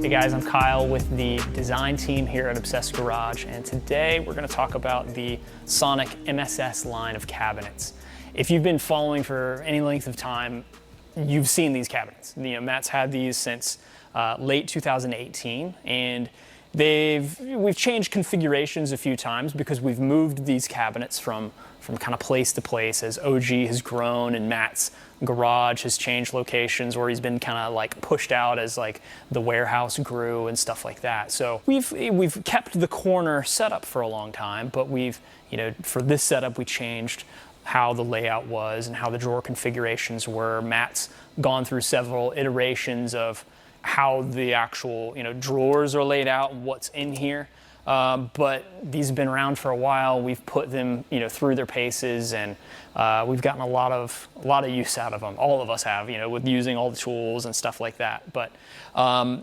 Hey guys, I'm Kyle with the design team here at Obsessed Garage, and today we're going to talk about the Sonic MSS line of cabinets. If you've been following for any length of time, you've seen these cabinets. Matt's had these since late 2018, and we've changed configurations a few times because we've moved these cabinets from kind of place to place as OG has grown and Matt's garage has changed locations, or he's been kind of like pushed out as like the warehouse grew and stuff like that. So we've kept the corner setup for a long time, but for this setup we changed how the layout was and how the drawer configurations were. Matt's gone through several iterations of how the actual drawers are laid out and what's in here. But these have been around for a while. We've put them through their paces, and we've gotten a lot of use out of them. All of us have, with using all the tools and stuff like that. But I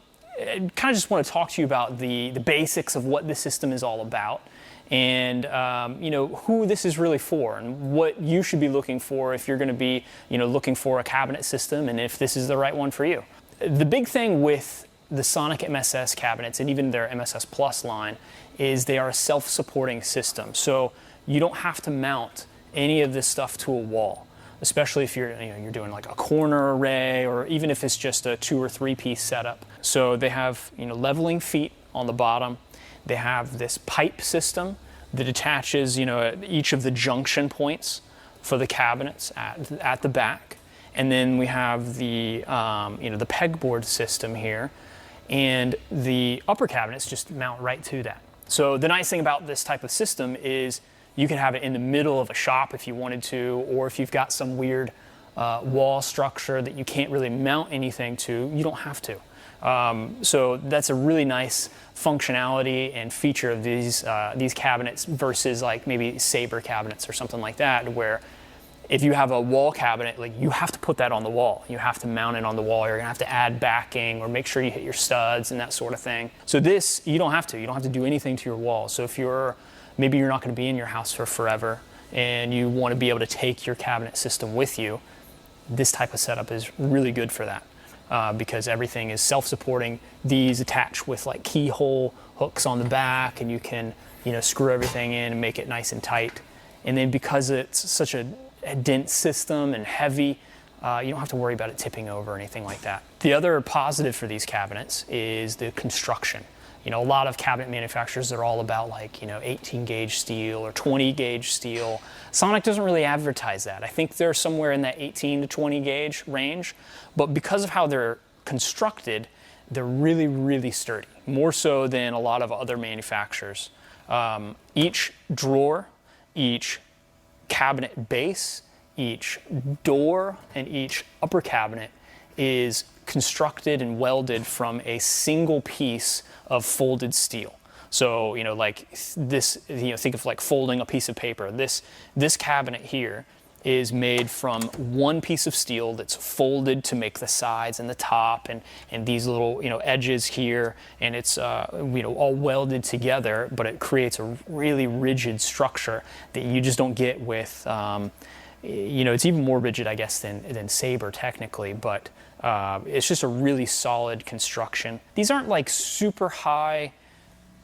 kind of just want to talk to you about the basics of what this system is all about, and who this is really for, and what you should be looking for if you're going to be looking for a cabinet system, and if this is the right one for you. The big thing with the Sonic MSS cabinets and even their MSS Plus line is they are a self-supporting system. So you don't have to mount any of this stuff to a wall, especially if you're doing like a corner array, or even if it's just a 2 or 3 piece setup. So they have leveling feet on the bottom. They have this pipe system that attaches at each of the junction points for the cabinets at the back. And then we have the the pegboard system here, and the upper cabinets just mount right to that. So the nice thing about this type of system is you can have it in the middle of a shop if you wanted to, or if you've got some weird wall structure that you can't really mount anything to, you don't have to. So that's a really nice functionality and feature of these cabinets versus like maybe Sabre cabinets or something like that, where if you have a wall cabinet, like you have to put that on the wall. You have to mount it on the wall. You're gonna have to add backing or make sure you hit your studs and that sort of thing. So this, you don't have to. You don't have to do anything to your wall. So if maybe you're not gonna be in your house for forever and you wanna be able to take your cabinet system with you, this type of setup is really good for that because everything is self-supporting. These attach with like keyhole hooks on the back, and you can screw everything in and make it nice and tight. And then because it's such a dense system and heavy, you don't have to worry about it tipping over or anything like that. The other positive for these cabinets is the construction. A lot of cabinet manufacturers are all about like 18 gauge steel or 20 gauge steel. Sonic doesn't really advertise that. I think they're somewhere in that 18 to 20 gauge range, but because of how they're constructed, they're really, really sturdy, more so than a lot of other manufacturers. Each drawer, each cabinet base, each door, and each upper cabinet is constructed and welded from a single piece of folded steel. So like this, think of like folding a piece of paper. This cabinet here is made from one piece of steel that's folded to make the sides and the top and these little edges here, and it's all welded together, but it creates a really rigid structure that you just don't get with it's even more rigid, I guess, than Sabre technically, but it's just a really solid construction. These aren't like super high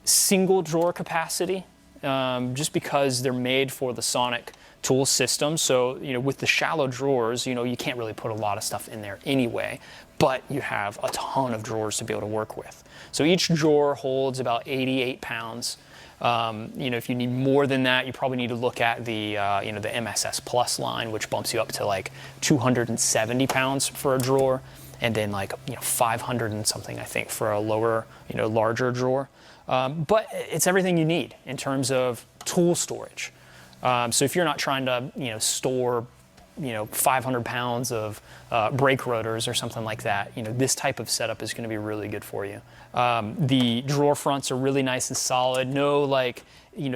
single drawer capacity, just because they're made for the Sonic tool system. So with the shallow drawers, you can't really put a lot of stuff in there anyway, but you have a ton of drawers to be able to work with. So each drawer holds about 88 pounds. If you need more than that, you probably need to look at the the MSS Plus line, which bumps you up to like 270 pounds for a drawer, and then like 500 and something, I think, for a lower larger drawer. But it's everything you need in terms of tool storage. So if you're not trying to store 500 pounds of brake rotors or something like that, this type of setup is going to be really good for you. The drawer fronts are really nice and solid. No like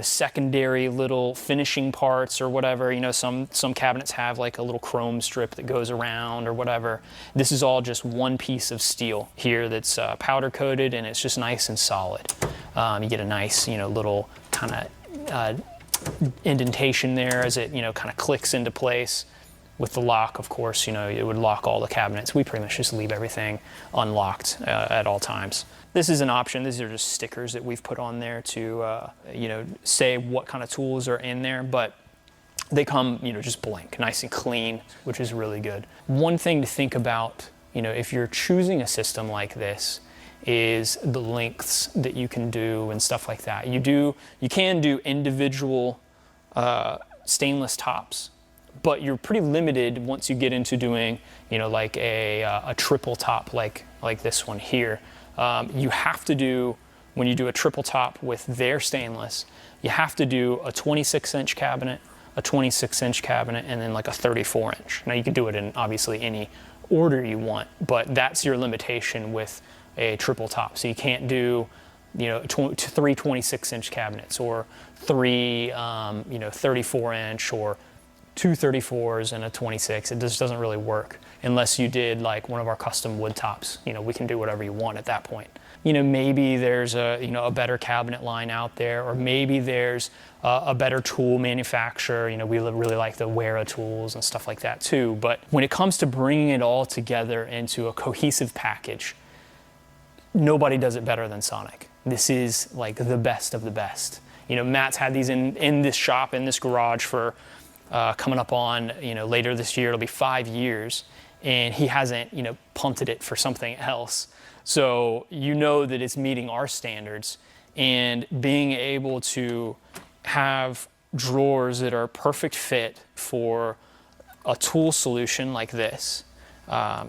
secondary little finishing parts or whatever. Some cabinets have like a little chrome strip that goes around or whatever. This is all just one piece of steel here that's powder coated, and it's just nice and solid. You get a nice little kind of indentation there as it kind of clicks into place. with the lock, of course, it would lock all the cabinets. We pretty much just leave everything unlocked at all times. This is an option. These are just stickers that we've put on there to, say what kind of tools are in there, but they come, just blank, nice and clean, which is really good. One thing to think about, if you're choosing a system like this, is the lengths that you can do and stuff like that. You can do individual stainless tops, but you're pretty limited once you get into doing, like a triple top like this one here. You have to do, when you do a triple top with their stainless, you have to do a 26-inch cabinet, a 26-inch cabinet, and then like a 34-inch. Now you can do it in obviously any order you want, but that's your limitation with a triple top. So you can't do, three 26-inch cabinets, or three, 34-inch, or two 34s and a 26. It just doesn't really work unless you did like one of our custom wood tops. We can do whatever you want at that point. Maybe there's a better cabinet line out there, or maybe there's a better tool manufacturer. We really like the Wera tools and stuff like that too. But when it comes to bringing it all together into a cohesive package, nobody does it better than Sonic. This is like the best of the best. Matt's had these in this shop, in this garage for coming up on, later this year, it'll be 5 years, and he hasn't, punted it for something else. So that it's meeting our standards, and being able to have drawers that are perfect fit for a tool solution like this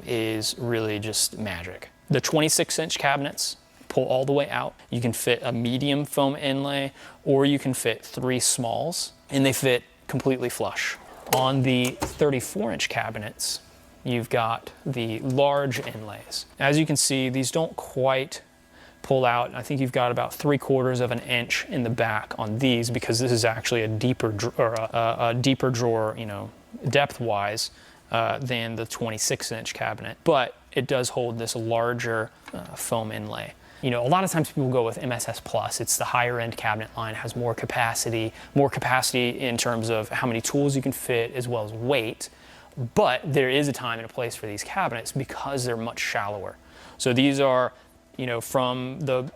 is really just magic. The 26-inch cabinets pull all the way out. You can fit a medium foam inlay, or you can fit 3 smalls, and they fit completely flush. On the 34-inch cabinets, you've got the large inlays. As you can see, these don't quite pull out. I think you've got about 3/4 of an inch in the back on these, because this is actually a deeper drawer, depth-wise, than the 26-inch cabinet. But it does hold this larger foam inlay. A lot of times people go with MSS Plus. It's the higher end cabinet line, has more capacity in terms of how many tools you can fit as well as weight. But there is a time and a place for these cabinets because they're much shallower. So these are, from the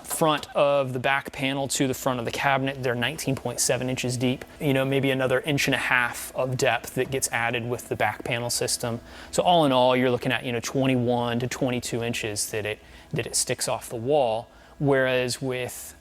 front of the back panel to the front of the cabinet, they're 19.7 inches deep. Maybe another 1.5 inches of depth that gets added with the back panel system. So all in all, you're looking at 21 to 22 inches that it sticks off the wall. Whereas with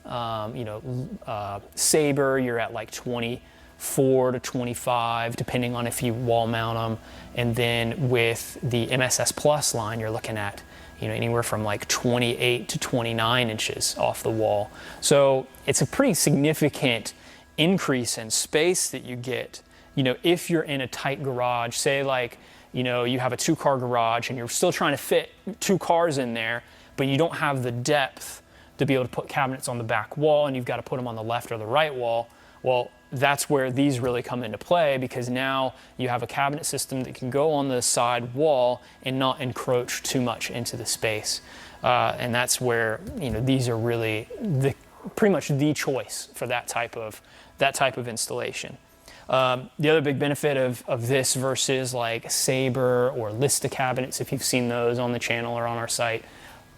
Sabre, you're at like 24 to 25, depending on if you wall mount them. And then with the MSS Plus line, you're looking at anywhere from like 28 to 29 inches off the wall. So it's a pretty significant increase in space that you get, if you're in a tight garage. Say like, you have a 2-car garage and you're still trying to fit 2 cars in there, but you don't have the depth to be able to put cabinets on the back wall, and you've got to put them on the left or the right wall. Well, that's where these really come into play, because now you have a cabinet system that can go on the side wall and not encroach too much into the space. And that's where, these are really pretty much the choice for that type of installation. The other big benefit of this versus like Sabre or Lista cabinets, if you've seen those on the channel or on our site,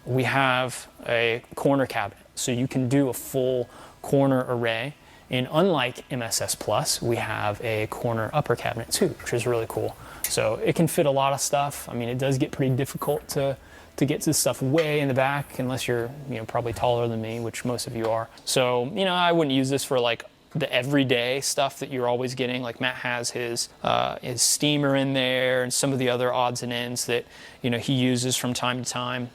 we have a corner cabinet. So you can do a full corner array. And unlike MSS Plus, we have a corner upper cabinet too, which is really cool. So it can fit a lot of stuff. I mean, it does get pretty difficult to get this stuff way in the back, unless you're probably taller than me, which most of you are. So I wouldn't use this for like the everyday stuff that you're always getting. Like Matt has his steamer in there, and some of the other odds and ends that he uses from time to time.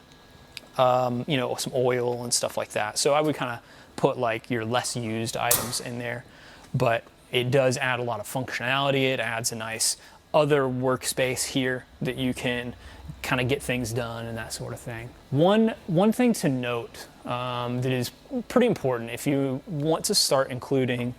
Some oil and stuff like that. So I would kind of put like your less used items in there, but it does add a lot of functionality. It adds a nice other workspace here that you can kind of get things done and that sort of thing. One thing to note that is pretty important if you want to start including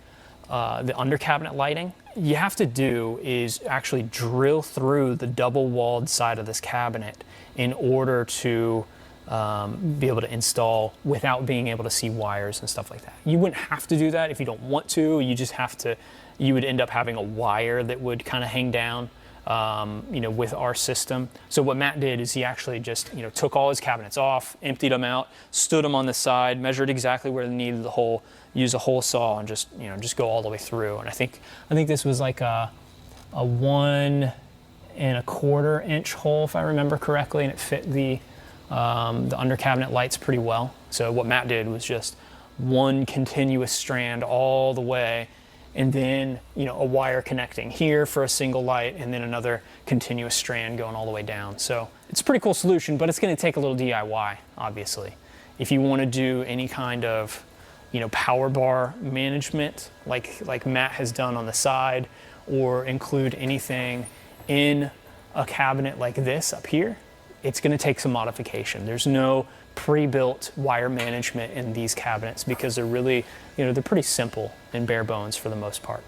the under cabinet lighting, you have to do is actually drill through the double walled side of this cabinet in order to be able to install without being able to see wires and stuff like that. You wouldn't have to do that if you don't want to. You just have to, you would end up having a wire that would kind of hang down with our system. So what Matt did is he actually just, took all his cabinets off, emptied them out, stood them on the side, measured exactly where they needed the hole, used a hole saw, and just go all the way through. And I think this was like a 1¼ inch hole, if I remember correctly, and it fit the under cabinet lights pretty well. So what Matt did was just one continuous strand all the way, and then a wire connecting here for a single light, and then another continuous strand going all the way down. So it's a pretty cool solution, but it's going to take a little DIY, obviously. If you want to do any kind of power bar management like Matt has done on the side, or include anything in a cabinet like this up here, it's going to take some modification. There's no pre-built wire management in these cabinets because they're really, they're pretty simple and bare bones for the most part.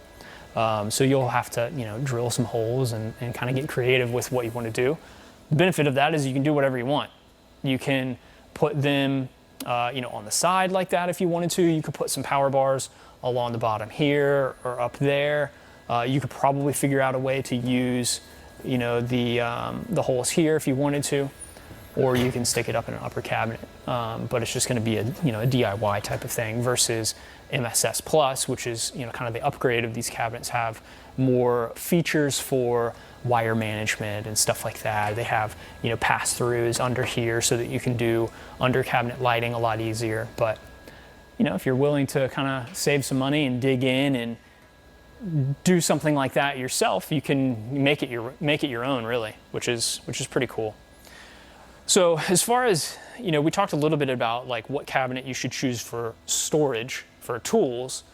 So you'll have to, drill some holes and kind of get creative with what you want to do. The benefit of that is you can do whatever you want. You can put them, on the side like that if you wanted to. You could put some power bars along the bottom here or up there. You could probably figure out a way to use, the holes here if you wanted to, or you can stick it up in an upper cabinet. But it's just going to be a DIY type of thing versus MSS Plus, which is kind of the upgrade of these cabinets, have more features for wire management and stuff like that. They have pass-throughs under here so that you can do under cabinet lighting a lot easier. But if you're willing to kind of save some money and dig in and do something like that yourself, you can make it your own, really, which is pretty cool. So as far as, we talked a little bit about like what cabinet you should choose for storage for tools.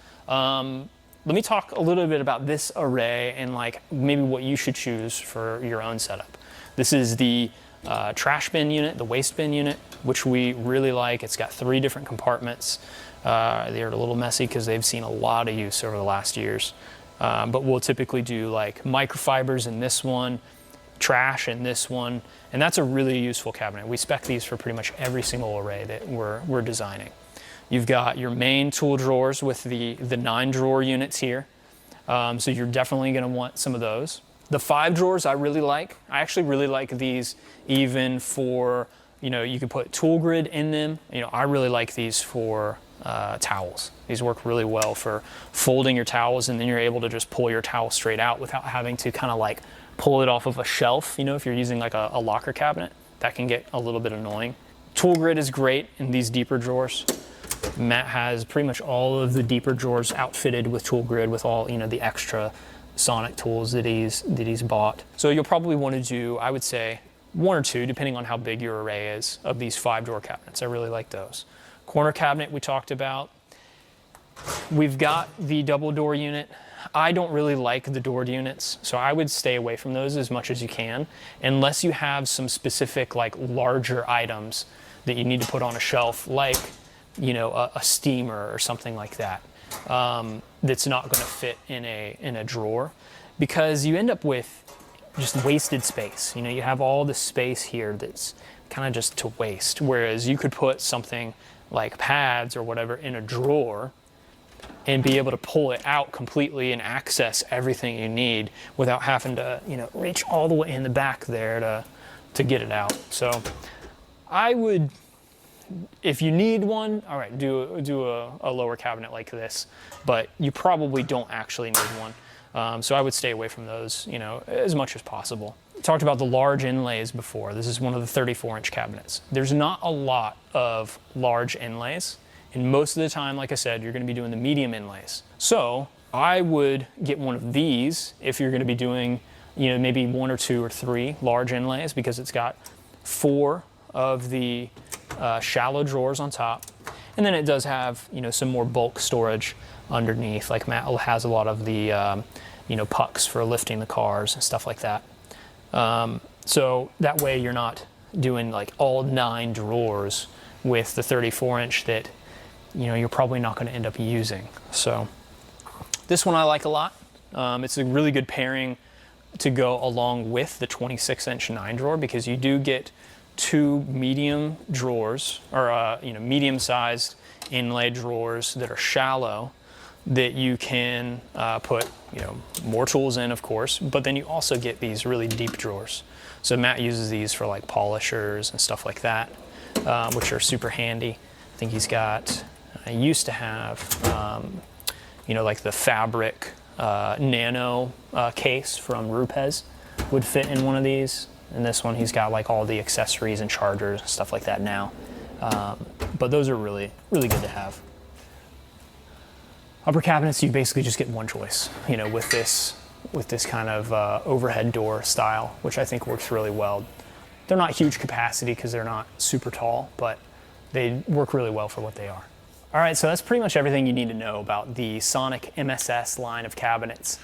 Let me talk a little bit about this array and like maybe what you should choose for your own setup. This is the trash bin unit, the waste bin unit, which we really like. It's got 3 different compartments. They're a little messy because they've seen a lot of use over the last years. But we'll typically do like microfibers in this one, trash in this one, and that's a really useful cabinet. We spec these for pretty much every single array that we're designing. You've got your main tool drawers with the 9 drawer units here. So you're definitely going to want some of those. The 5 drawers I really like. I actually really like these even for, you can put tool grid in them. I really like these for towels. These work really well for folding your towels, and then you're able to just pull your towel straight out without having to kind of like pull it off of a shelf. If you're using like a locker cabinet, that can get a little bit annoying. Tool grid is great in these deeper drawers. Matt has pretty much all of the deeper drawers outfitted with tool grid with all the extra Sonic tools that he's bought. So you'll probably want to do, I would say, 1 or 2, depending on how big your array is, of these 5 drawer cabinets. I really like those. Corner cabinet we talked about. We've got the double door unit. I don't really like the doored units, so I would stay away from those as much as you can, unless you have some specific like larger items that you need to put on a shelf, like a steamer or something like that. That's not going to fit in a drawer, because you end up with just wasted space. You have all this space here that's kind of just to waste, whereas you could put something like pads or whatever in a drawer and be able to pull it out completely and access everything you need without having to reach all the way in the back there to get it out. So I would, if you need one, all right, do a lower cabinet like this, but you probably don't actually need one. So I would stay away from those, as much as possible. Talked about the large inlays before. This is one of the 34-inch cabinets. There's not a lot of large inlays, and most of the time, like I said, you're going to be doing the medium inlays. So I would get one of these if you're going to be doing, maybe 1 or 2 or 3 large inlays, because it's got 4 of the shallow drawers on top, and then it does have some more bulk storage underneath. Like Matt has a lot of the pucks for lifting the cars and stuff like that. So that way you're not doing like all 9 drawers with the 34-inch that you're probably not going to end up using. So this one I like a lot. It's a really good pairing to go along with the 26-inch 9 drawer, because you do get 2 medium drawers, or medium-sized inlay drawers that are shallow, that you can put more tools in, of course, but then you also get these really deep drawers. So Matt uses these for like polishers and stuff like that, which are super handy. I think he's got, I used to have, like the fabric nano case from Rupes would fit in one of these. And this one, he's got like all the accessories and chargers and stuff like that now. But those are really, really good to have. Upper cabinets, you basically just get one choice, with this kind of overhead door style, which I think works really well. They're not huge capacity because they're not super tall, but they work really well for what they are. All right, so that's pretty much everything you need to know about the Sonic MSS line of cabinets.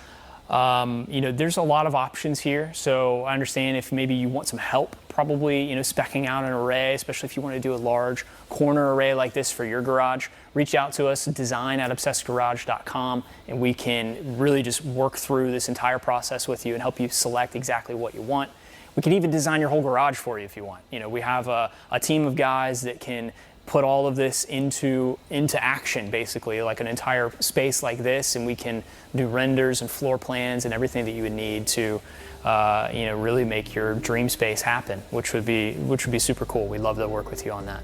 There's a lot of options here, so I understand if maybe you want some help, probably, speccing out an array, especially if you want to do a large corner array like this for your garage. Reach out to us, design@obsessedgarage.com, and we can really just work through this entire process with you and help you select exactly what you want. We can even design your whole garage for you if you want. We have a team of guys that can put all of this into action, basically, like an entire space like this, and we can do renders and floor plans and everything that you would need to really make your dream space happen, which would be super cool. We'd love to work with you on that.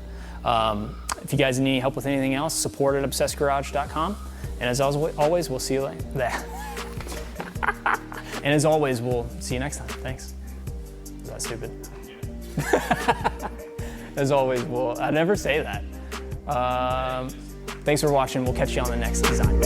If you guys need help with anything else, support@obsessedgarage.com. And as always, we'll see you later. And as always, we'll see you next time. Thanks. Is that stupid? As always, I never say that. Thanks for watching. We'll catch you on the next design.